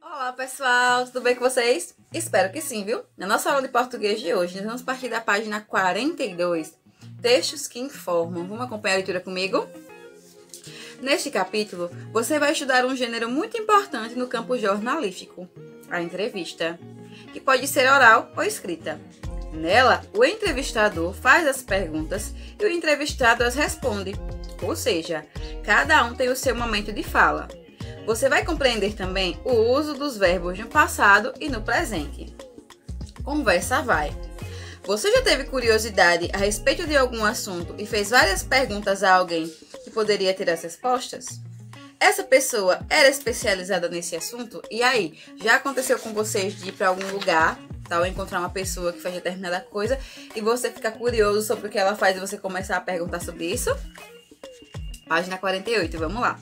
Olá pessoal, tudo bem com vocês? Espero que sim, viu? Na nossa aula de português de hoje, nós vamos partir da página 42, textos que informam. Vamos acompanhar a leitura comigo? Neste capítulo, você vai estudar um gênero muito importante no campo jornalístico, a entrevista, que pode ser oral ou escrita. Nela, o entrevistador faz as perguntas e o entrevistado as responde, ou seja, cada um tem o seu momento de fala. Você vai compreender também o uso dos verbos no passado e no presente. Conversa vai. Você já teve curiosidade a respeito de algum assunto e fez várias perguntas a alguém que poderia ter as respostas? Essa pessoa era especializada nesse assunto? E aí, já aconteceu com vocês de ir para algum lugar, ou encontrar uma pessoa que faz determinada coisa e você fica curioso sobre o que ela faz e você começar a perguntar sobre isso? Página 48, vamos lá.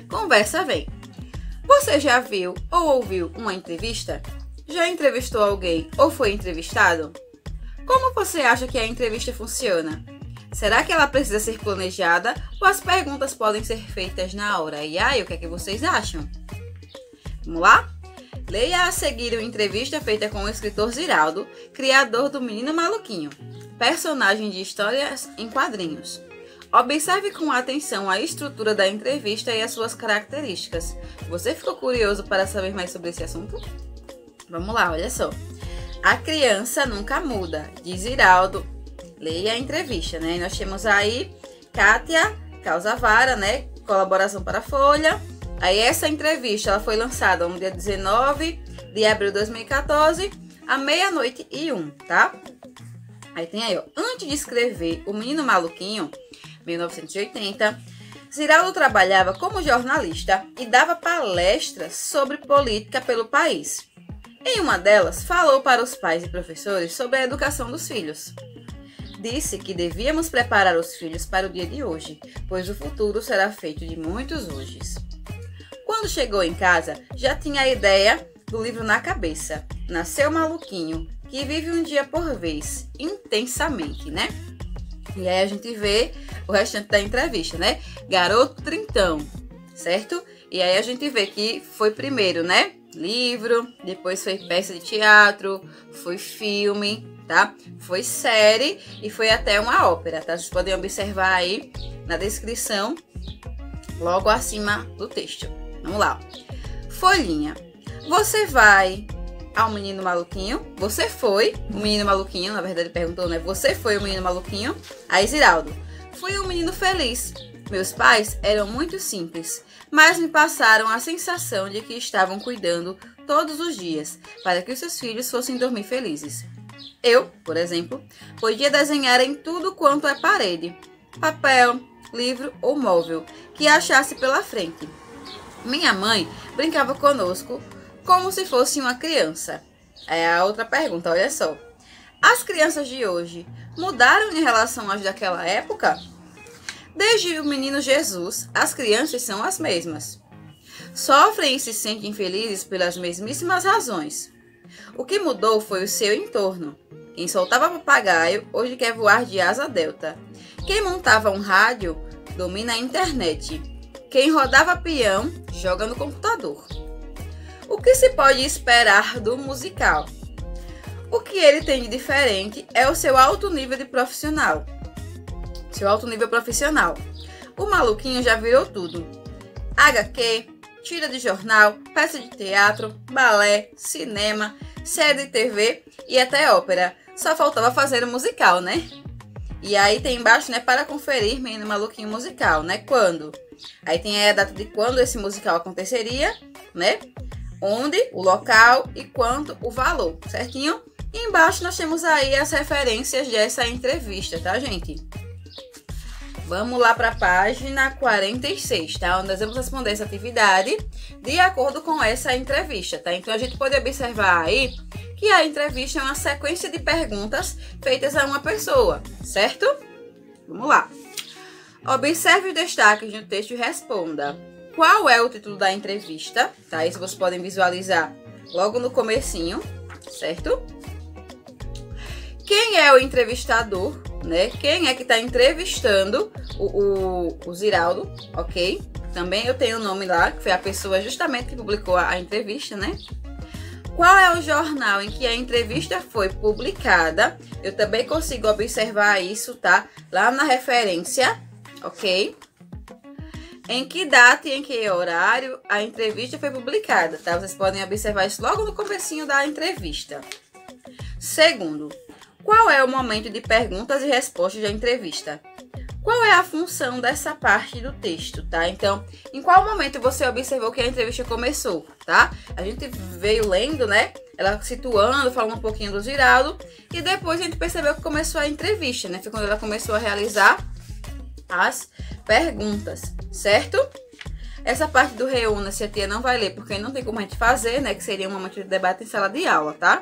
Conversa vem. Você já viu ou ouviu uma entrevista? Já entrevistou alguém ou foi entrevistado? Como você acha que a entrevista funciona? Será que ela precisa ser planejada ou as perguntas podem ser feitas na hora? E aí, o que é que vocês acham? Vamos lá? Leia a seguir uma entrevista feita com o escritor Ziraldo, criador do Menino Maluquinho, personagem de histórias em quadrinhos. Observe com atenção a estrutura da entrevista e as suas características. Você ficou curioso para saber mais sobre esse assunto? Vamos lá, olha só. A criança nunca muda, diz Ziraldo. Leia a entrevista, né? Nós temos aí Kátia Causavara, né? Colaboração para a Folha. Aí essa entrevista ela foi lançada no dia 19 de abril de 2014, à 00:01, tá? Aí tem aí, ó. Antes de escrever O Menino Maluquinho, 1980, Ziraldo trabalhava como jornalista e dava palestras sobre política pelo país. Em uma delas, falou para os pais e professores sobre a educação dos filhos. Disse que devíamos preparar os filhos para o dia de hoje, pois o futuro será feito de muitos hojes. Quando chegou em casa, já tinha a ideia do livro na cabeça. Nasceu maluquinho, que vive um dia por vez, intensamente, né? E aí a gente vê o restante da entrevista, né? Garoto trintão, certo? E aí a gente vê que foi primeiro, né? Livro, depois foi peça de teatro, foi filme, tá? Foi série e foi até uma ópera, tá? Vocês podem observar aí na descrição, logo acima do texto. Vamos lá. Folhinha. Você vai ao Menino Maluquinho? Você foi o Menino Maluquinho, na verdade ele perguntou, né? Você foi o Menino Maluquinho? Aí Ziraldo. Fui um menino feliz. Meus pais eram muito simples, mas me passaram a sensação de que estavam cuidando todos os dias para que os seus filhos fossem dormir felizes. Eu, por exemplo, podia desenhar em tudo quanto é parede, papel, livro ou móvel que achasse pela frente. Minha mãe brincava conosco como se fosse uma criança. É a outra pergunta, olha só. As crianças de hoje mudaram em relação às daquela época? Desde o menino Jesus, as crianças são as mesmas. Sofrem e se sentem felizes pelas mesmíssimas razões. O que mudou foi o seu entorno. Quem soltava papagaio, hoje quer voar de asa delta. Quem montava um rádio, domina a internet. Quem rodava peão, joga no computador. O que se pode esperar do musical? O que ele tem de diferente é o seu alto nível de profissional. O maluquinho já virou tudo. HQ, tira de jornal, peça de teatro, balé, cinema, série de TV e até ópera. Só faltava fazer o musical, né? E aí tem embaixo, né, para conferir Menino Maluquinho musical, né? Quando? Aí tem aí a data de quando esse musical aconteceria, né? Onde, o local e quanto o valor, certinho? E embaixo nós temos aí as referências dessa entrevista, tá, gente? Vamos lá para a página 46, tá? Onde nós vamos responder essa atividade de acordo com essa entrevista, tá? Então a gente pode observar aí que a entrevista é uma sequência de perguntas feitas a uma pessoa, certo? Vamos lá. Observe os destaques no texto e responda. Qual é o título da entrevista? Tá? Isso vocês podem visualizar logo no comecinho, certo? Quem é o entrevistador, né? Quem é que está entrevistando o Ziraldo, ok? Também eu tenho o nome lá, que foi a pessoa justamente que publicou a entrevista, né? Qual é o jornal em que a entrevista foi publicada? Eu também consigo observar isso, tá? Lá na referência, ok? Em que data e em que horário a entrevista foi publicada, tá? Vocês podem observar isso logo no comecinho da entrevista. Segundo, qual é o momento de perguntas e respostas da entrevista? Qual é a função dessa parte do texto, tá? Então, em qual momento você observou que a entrevista começou, tá? A gente veio lendo, né? Ela situando, falando um pouquinho do Ziraldo. E depois a gente percebeu que começou a entrevista, né? Foi quando ela começou a realizar as perguntas, certo? Essa parte do reúna-se a tia não vai ler, porque não tem como a gente fazer, né? Que seria um momento de debate em sala de aula, tá?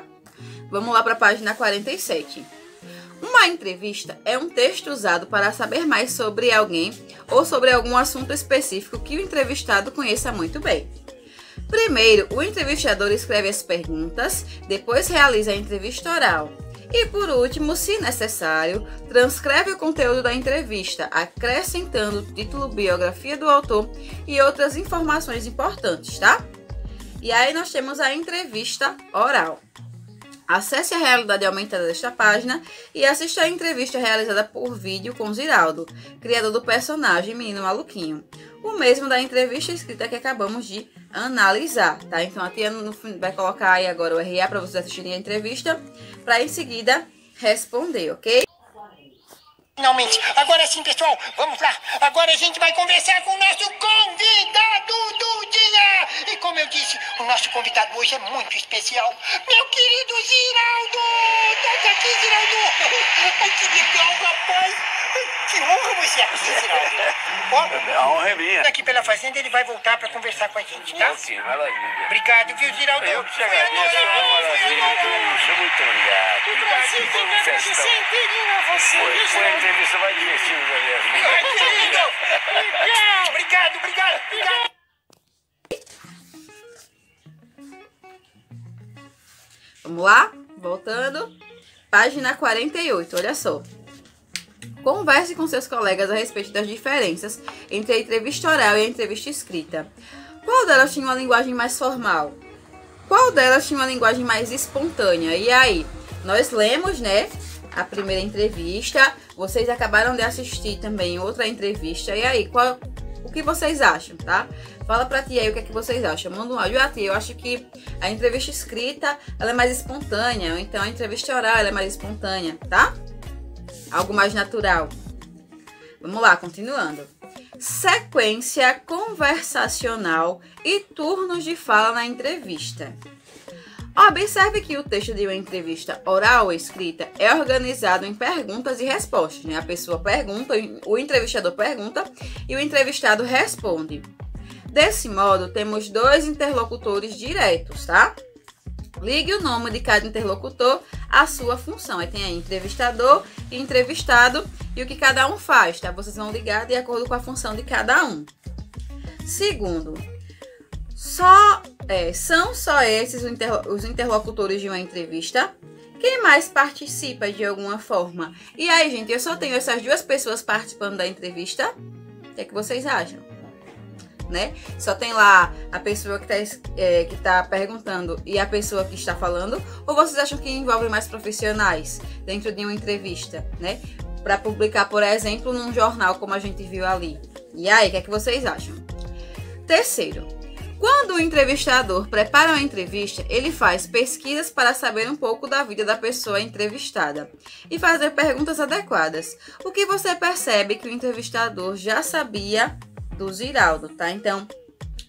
Vamos lá para a página 47. Uma entrevista é um texto usado para saber mais sobre alguém ou sobre algum assunto específico que o entrevistado conheça muito bem. Primeiro, o entrevistador escreve as perguntas, depois realiza a entrevista oral. E por último, se necessário, transcreve o conteúdo da entrevista, acrescentando o título, biografia do autor e outras informações importantes, tá? E aí nós temos a entrevista oral. Acesse a realidade aumentada desta página e assista a entrevista realizada por vídeo com Ziraldo, criador do personagem Menino Maluquinho. O mesmo da entrevista escrita que acabamos de analisar, tá? Então a tia vai colocar aí agora o RA para vocês assistirem a entrevista, para em seguida responder, ok? Finalmente, agora sim, pessoal, vamos lá. Agora a gente vai conversar com o nosso convidado do dia. E como eu disse, o nosso convidado hoje é muito especial. Meu querido Ziraldo! Toca aqui, Ziraldo! Ai, que legal, rapaz! Que honra você aqui, Ziraldo! Ó, A honra é minha. daqui pela fazenda ele vai voltar para conversar com a gente, tá? Ok, maravilha. Obrigado, viu, Ziraldo? Eu que te agradeço, é uma maravilha. Muito obrigado. O Brasil tem que agradecer inteirinho a você, viu, Foi a Ziraldo? entrevista mais divertida da minha vida. Ai, que lindo! Obrigado! Vamos lá? Voltando. Página 48, olha só. Converse com seus colegas a respeito das diferenças entre a entrevista oral e a entrevista escrita. Qual delas tinha uma linguagem mais formal? Qual delas tinha uma linguagem mais espontânea? E aí, nós lemos, né, a primeira entrevista. Vocês acabaram de assistir também outra entrevista. E aí, o que vocês acham, tá? Fala pra tia aí o que é que vocês acham. Manda um áudio. Tia, eu acho que a entrevista escrita, ela é mais espontânea. Ou então a entrevista oral, ela é mais espontânea, tá? Algo mais natural. Vamos lá, continuando. Sequência conversacional e turnos de fala na entrevista. Observe que o texto de uma entrevista oral ou escrita é organizado em perguntas e respostas, né? A pessoa pergunta, o entrevistador pergunta e o entrevistado responde. Desse modo, temos dois interlocutores diretos, tá? Ligue o nome de cada interlocutor à sua função. Aí tem aí entrevistador e entrevistado e o que cada um faz, tá? Vocês vão ligar de acordo com a função de cada um. Segundo, são só esses os interlocutores de uma entrevista? Quem mais participa de alguma forma? E aí, gente, eu só tenho essas duas pessoas participando da entrevista? O que é que vocês acham? Né? Só tem lá a pessoa que tá perguntando e a pessoa que está falando? Ou vocês acham que envolve mais profissionais dentro de uma entrevista, né? Para publicar, por exemplo, num jornal como a gente viu ali. E aí, o que é que vocês acham? Terceiro, quando o entrevistador prepara uma entrevista, ele faz pesquisas para saber um pouco da vida da pessoa entrevistada e fazer perguntas adequadas. O que você percebe que o entrevistador já sabia do Ziraldo, tá? Então,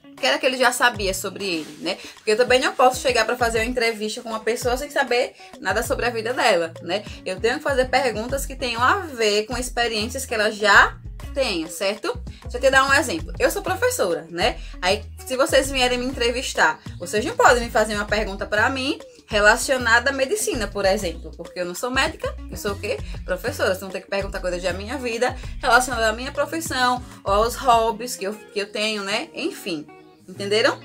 o que era que ele já sabia sobre ele, né? Porque eu também não posso chegar para fazer uma entrevista com uma pessoa sem saber nada sobre a vida dela, né? Eu tenho que fazer perguntas que tenham a ver com experiências que ela já tenha, certo? Deixa eu te dar um exemplo. Eu sou professora, né? Aí, se vocês vierem me entrevistar, vocês não podem me fazer uma pergunta para mim relacionada à medicina, por exemplo, porque eu não sou médica, eu sou o quê? Professora. Vocês vão ter que perguntar coisas da minha vida, relacionadas à minha profissão, ou aos hobbies que eu tenho, né? Enfim, entenderam?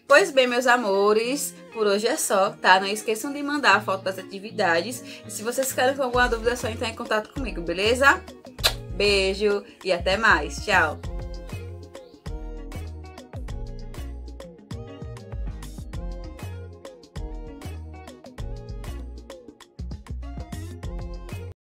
Pois bem, meus amores, por hoje é só, tá? Não esqueçam de mandar a foto das atividades. E se vocês ficarem com alguma dúvida, é só entrar em contato comigo, beleza? Beijo e até mais. Tchau!